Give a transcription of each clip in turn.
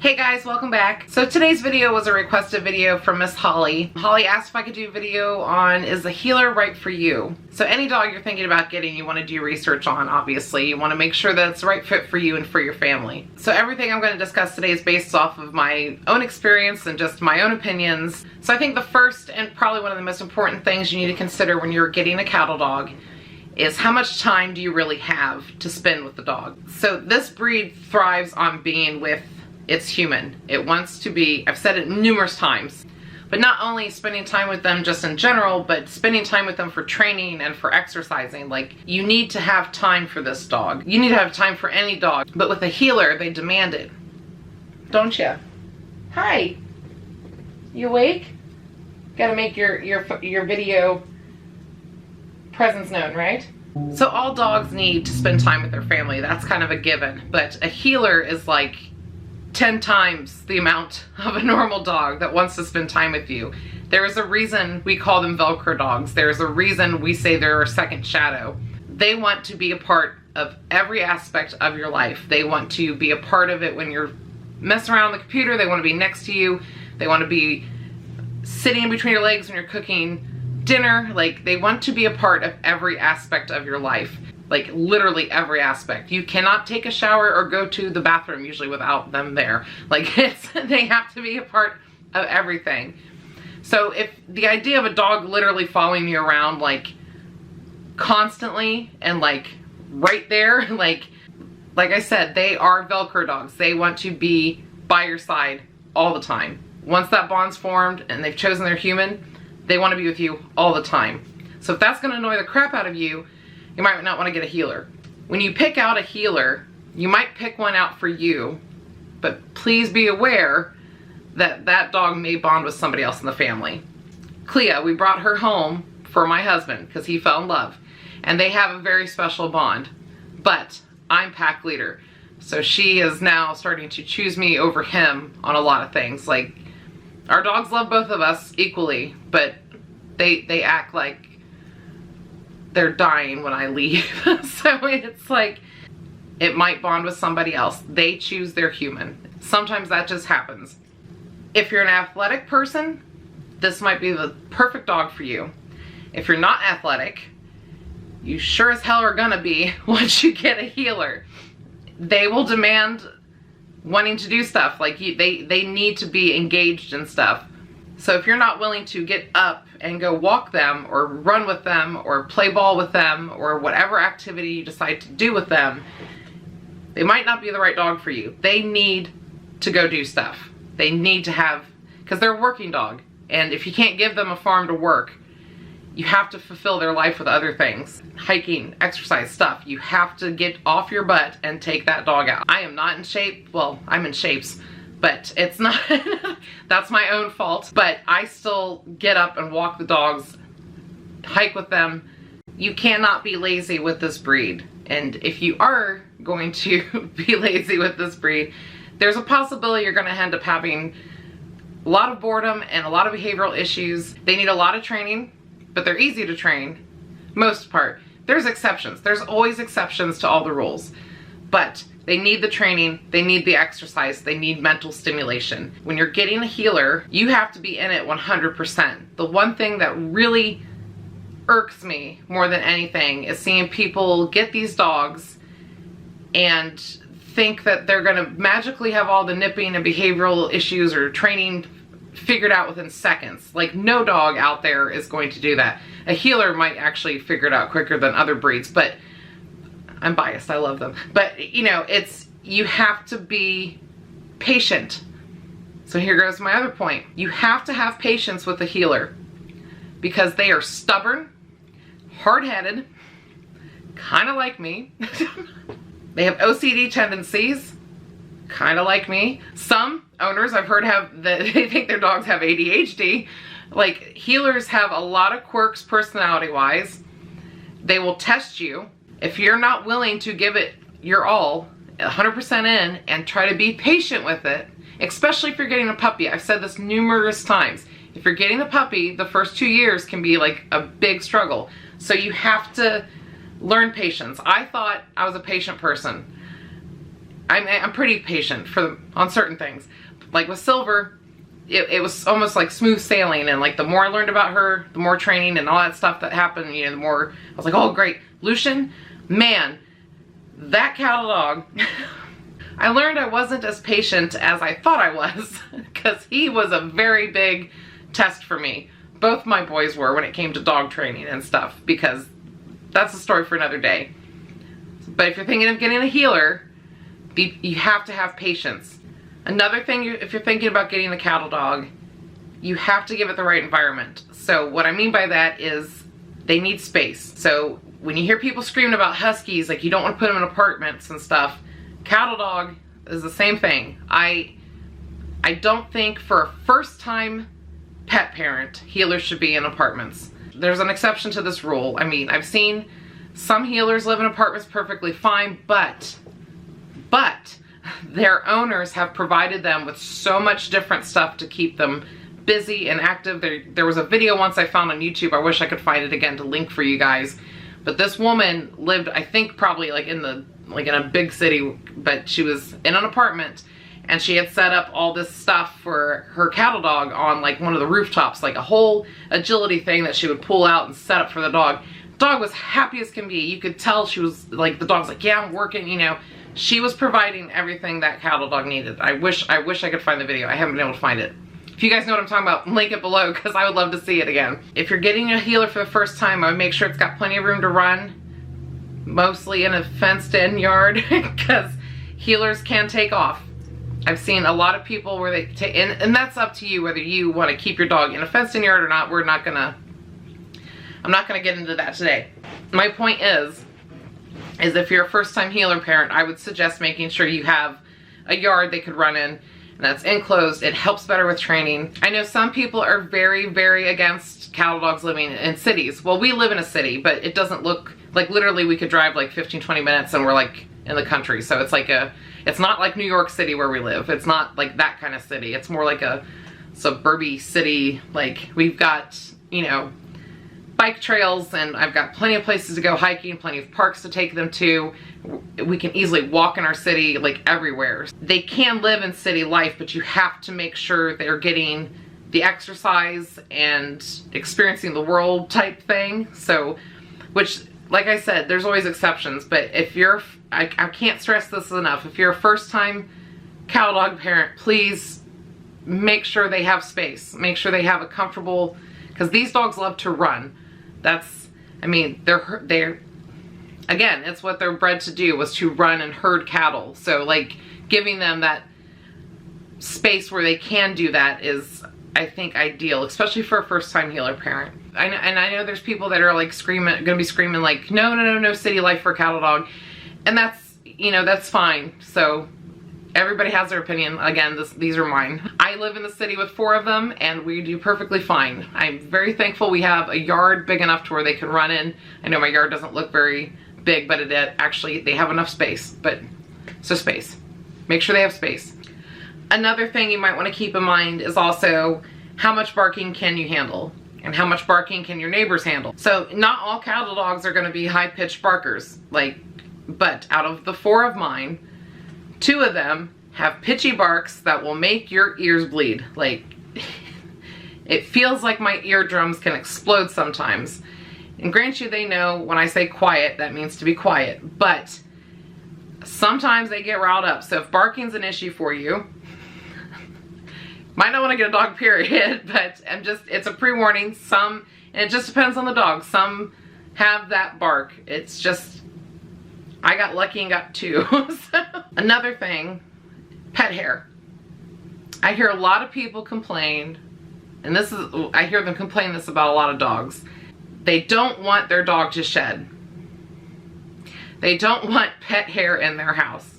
Hey guys, welcome back. So today's video was a requested video from Miss Holly. Holly asked if I could do a video on, is a healer right for you? So any dog you're thinking about getting, you want to do research on, obviously. You want to make sure that it's the right fit for you and for your family. So everything I'm going to discuss today is based off of my own experience and just my own opinions. So I think the first and probably one of the most important things you need to consider when you're getting a cattle dog is how much time do you really have to spend with the dog. So this breed thrives on being with its human. It wants to be, I've said it numerous times, but not only spending time with them just in general, but spending time with them for training and for exercising. Like, you need to have time for this dog. You need to have time for any dog, but with a healer, they demand it. Don't you? Hi. You awake? Gotta make your video presence known, right? So all dogs need to spend time with their family. That's kind of a given, but a healer is like 10 times the amount of a normal dog that wants to spend time with you. There is a reason we call them Velcro dogs. There's a reason we say they're a second shadow. They want to be a part of every aspect of your life. They want to be a part of it when you're messing around on the computer. They want to be next to you. They want to be sitting in between your legs when you're cooking dinner. Like, they want to be a part of every aspect of your life. Like, literally every aspect. You cannot take a shower or go to the bathroom usually without them there. Like, they have to be a part of everything. So if the idea of a dog literally following you around like constantly and like right there, like I said, they are Velcro dogs. They want to be by your side all the time. Once that bond's formed and they've chosen their human, they want to be with you all the time. So if that's going to annoy the crap out of you, you might not want to get a healer. When you pick out a healer, you might pick one out for you, but please be aware that that dog may bond with somebody else in the family. Clea, we brought her home for my husband because he fell in love, and they have a very special bond, but I'm pack leader. So she is now starting to choose me over him on a lot of things. Like, our dogs love both of us equally, but they act like they're dying when I leave. So it's like, it might bond with somebody else. They choose their human. Sometimes that just happens. If you're an athletic person, this might be the perfect dog for you. If you're not athletic, you sure as hell are gonna be once you get a healer. They will demand wanting to do stuff. Like, they need to be engaged in stuff. So if you're not willing to get up and go walk them or run with them or play ball with them or whatever activity you decide to do with them, they might not be the right dog for you. They need to go do stuff. They need to have, because they're a working dog. And if you can't give them a farm to work, you have to fulfill their life with other things. Hiking, exercise, stuff. You have to get off your butt and take that dog out. I am not in shape. Well, I'm in shapes, but it's not, that's my own fault. But I still get up and walk the dogs, hike with them. You cannot be lazy with this breed. And if you are going to be lazy with this breed, there's a possibility you're gonna end up having a lot of boredom and a lot of behavioral issues. They need a lot of training, but they're easy to train, most part. There's exceptions. There's always exceptions to all the rules. But they need the training, they need the exercise, they need mental stimulation. When you're getting a healer, you have to be in it 100%. The one thing that really irks me more than anything is seeing people get these dogs and think that they're gonna magically have all the nipping and behavioral issues or training figured out within seconds. Like, no dog out there is going to do that. A healer might actually figure it out quicker than other breeds, but I'm biased, I love them. But you know, you have to be patient. So here goes my other point. You have to have patience with a healer because they are stubborn, hard-headed, kind of like me. They have OCD tendencies, kind of like me. Some owners I've heard they think their dogs have ADHD. Like, healers have a lot of quirks personality-wise. They will test you. If you're not willing to give it your all, 100% in, and try to be patient with it, especially if you're getting a puppy. I've said this numerous times. If you're getting a puppy, the first 2 years can be like a big struggle. So you have to learn patience. I thought I was a patient person. I'm pretty patient on certain things. Like with Silver, it was almost like smooth sailing, and like the more I learned about her, the more training and all that stuff that happened, you know, the more I was like, oh great. Lucian, man, that cattle dog, I learned I wasn't as patient as I thought I was, because he was a very big test for me. Both my boys were, when it came to dog training and stuff, because that's a story for another day. But if you're thinking of getting a healer, you have to have patience. Another thing, if you're thinking about getting a cattle dog, you have to give it the right environment. So what I mean by that is they need space. So when you hear people screaming about huskies, like you don't want to put them in apartments and stuff, cattle dog is the same thing. I don't think for a first time pet parent, healers should be in apartments. There's an exception to this rule. I mean, I've seen some healers live in apartments perfectly fine, but their owners have provided them with so much different stuff to keep them busy and active. There was a video once I found on YouTube. I wish I could find it again to link for you guys. But this woman lived, I think, probably like in a big city, but she was in an apartment, and she had set up all this stuff for her cattle dog on like one of the rooftops, like a whole agility thing that she would pull out and set up for the dog. Dog was happy as can be. You could tell she was like, the dog's like, yeah, I'm working, you know. She was providing everything that cattle dog needed. I wish I could find the video. I haven't been able to find it. If you guys know what I'm talking about, link it below, because I would love to see it again. If you're getting a healer for the first time, I would make sure it's got plenty of room to run, mostly in a fenced in yard, because healers can take off. I've seen a lot of people where they take, and that's up to you whether you want to keep your dog in a fenced in yard or not. I'm not gonna get into that today. My point is if you're a first time healer parent, I would suggest making sure you have a yard they could run in, and that's enclosed. It helps better with training. I know some people are very, very against cattle dogs living in cities. Well, we live in a city, but it doesn't look like, literally we could drive like 15-20 minutes and we're like in the country. So it's like it's not like New York City where we live. It's not like that kind of city. It's more like a suburban city. Like we've got, you know, bike trails, and I've got plenty of places to go hiking, plenty of parks to take them to. We can easily walk in our city, like everywhere. They can live in city life, but you have to make sure they're getting the exercise and experiencing the world type thing. So, which, like I said, there's always exceptions, but if you're, I can't stress this enough, if you're a first time cattle dog parent, please make sure they have space. Make sure they have a comfortable, because these dogs love to run. That's, I mean, they're, again, it's what they're bred to do, was to run and herd cattle. So like giving them that space where they can do that is, I think, ideal, especially for a first time healer parent. I know there's people that are like gonna be screaming like, no city life for a cattle dog. And that's, you know, that's fine. So everybody has their opinion. Again, these are mine. I live in the city with 4 of them, and we do perfectly fine. I'm very thankful we have a yard big enough to where they can run in. I know my yard doesn't look very big, but actually they have enough space. But so space. Make sure they have space. Another thing you might want to keep in mind is also how much barking can you handle, and how much barking can your neighbors handle. So not all cattle dogs are going to be high-pitched barkers, but out of the 4 of mine, 2 of them have pitchy barks that will make your ears bleed. Like, it feels like my eardrums can explode sometimes. And grant you, they know when I say quiet, that means to be quiet. But sometimes they get riled up. So if barking's an issue for you, might not want to get a dog, period, but it's a pre-warning. And it just depends on the dog. Some have that bark. It's just, I got lucky and got 2. So, another thing, pet hair. I hear a lot of people complain, and I hear them complain this about a lot of dogs. They don't want their dog to shed. They don't want pet hair in their house.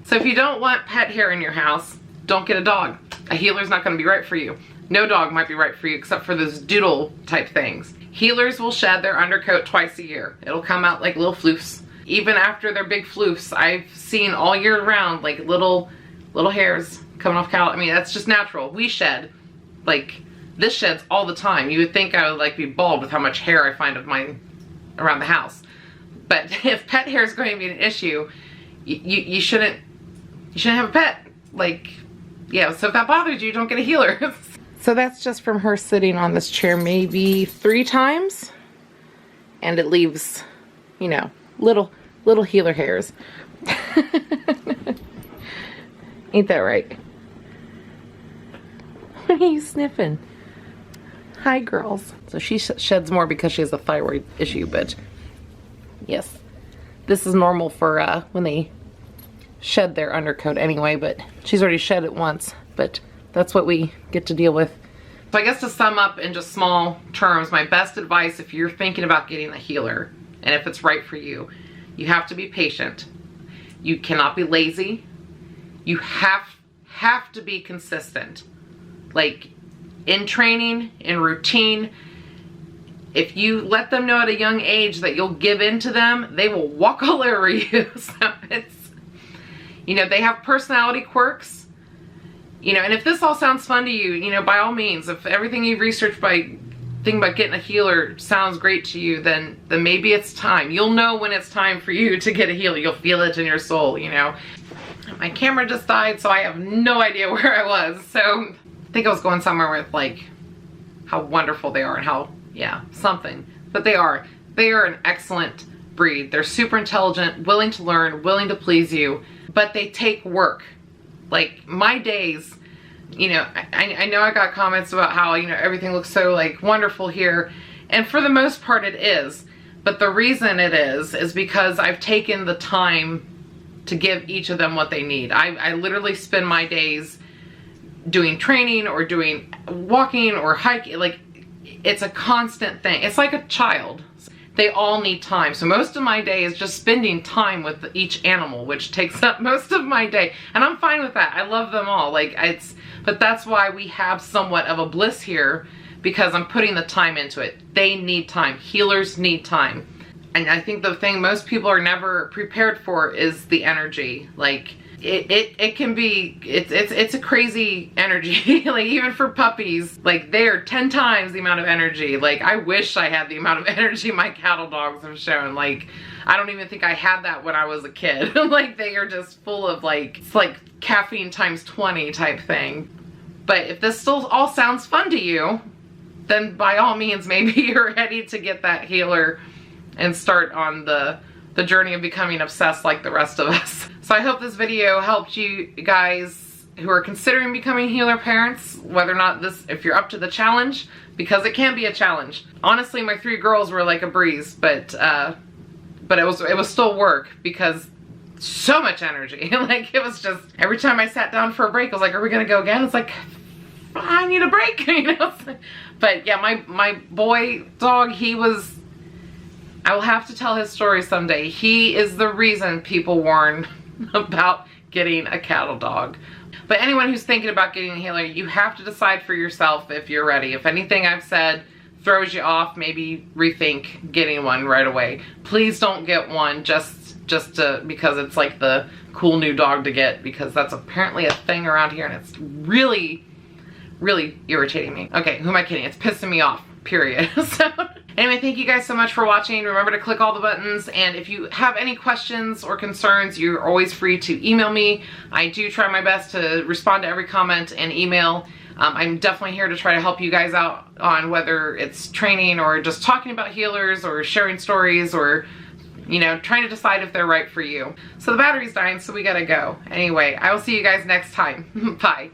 So if you don't want pet hair in your house, don't get a dog. A healer's not going to be right for you. No dog might be right for you except for those doodle type things. Healers will shed their undercoat twice a year. It'll come out like little floofs. Even after they're big floofs, I've seen all year round like little hairs coming off cattle. I mean, that's just natural. We shed. Like, this sheds all the time. You would think I would like be bald with how much hair I find of mine around the house. But if pet hair is going to be an issue, you shouldn't have a pet. Like, yeah, so if that bothers you, don't get a healer. So that's just from her sitting on this chair maybe 3 times. And it leaves, you know, little healer hairs. Ain't that right? What are you sniffing? Hi, girls. So she sheds more because she has a thyroid issue, but yes, this is normal for when they shed their undercoat anyway, but she's already shed it once, but that's what we get to deal with. So I guess to sum up in just small terms, my best advice if you're thinking about getting a healer, and if it's right for you, you have to be patient. You cannot be lazy. You have to be consistent. Like, in training, in routine, if you let them know at a young age that you'll give in to them, they will walk all over you. So it's, you know, they have personality quirks. You know, and if this all sounds fun to you, you know, by all means, if everything you've researched by thinking about getting a healer sounds great to you, then maybe it's time. You'll know when it's time for you to get a healer. You'll feel it in your soul, you know. My camera just died, so I have no idea where I was. So I think I was going somewhere with, like, how wonderful they are and how, yeah, something. But they are an excellent breed. They're super intelligent, willing to learn, willing to please you, but they take work. Like, my days, you know, I know I got comments about how, you know, everything looks so, like, wonderful here. And for the most part it is. But the reason it is because I've taken the time to give each of them what they need. I literally spend my days doing training or doing walking or hiking. Like, it's a constant thing. It's like a child. They all need time. So most of my day is just spending time with each animal, which takes up most of my day. And I'm fine with that. I love them all. Like, but that's why we have somewhat of a bliss here, because I'm putting the time into it. They need time. Healers need time. And I think the thing most people are never prepared for is the energy. Like, it can be, it's a crazy energy. Like, even for puppies, like, they are 10 times the amount of energy. Like, I wish I had the amount of energy my cattle dogs have shown. Like, I don't even think I had that when I was a kid. Like, they are just full of, like, it's like caffeine times 20 type thing. But if this still all sounds fun to you, then by all means, maybe you're ready to get that healer and start on the journey of becoming obsessed like the rest of us. So I hope this video helped you guys who are considering becoming healer parents, whether or not if you're up to the challenge, because it can be a challenge. Honestly, my 3 girls were like a breeze, but it was still work because so much energy. Like, it was just, every time I sat down for a break, I was like, are we gonna go again? It's like, I need a break, you know? But yeah, my boy dog, I will have to tell his story someday. He is the reason people warn about getting a cattle dog. But anyone who's thinking about getting a healer, you have to decide for yourself if you're ready. If anything I've said throws you off, maybe rethink getting one right away. Please don't get one just because it's like the cool new dog to get, because that's apparently a thing around here and it's really, really irritating me. Okay, who am I kidding? It's pissing me off, period. So anyway, thank you guys so much for watching. Remember to click all the buttons, and if you have any questions or concerns, you're always free to email me. I do try my best to respond to every comment and email. I'm definitely here to try to help you guys out on whether it's training or just talking about healers or sharing stories or, you know, trying to decide if they're right for you. So the battery's dying, so we gotta go. Anyway, I will see you guys next time. Bye.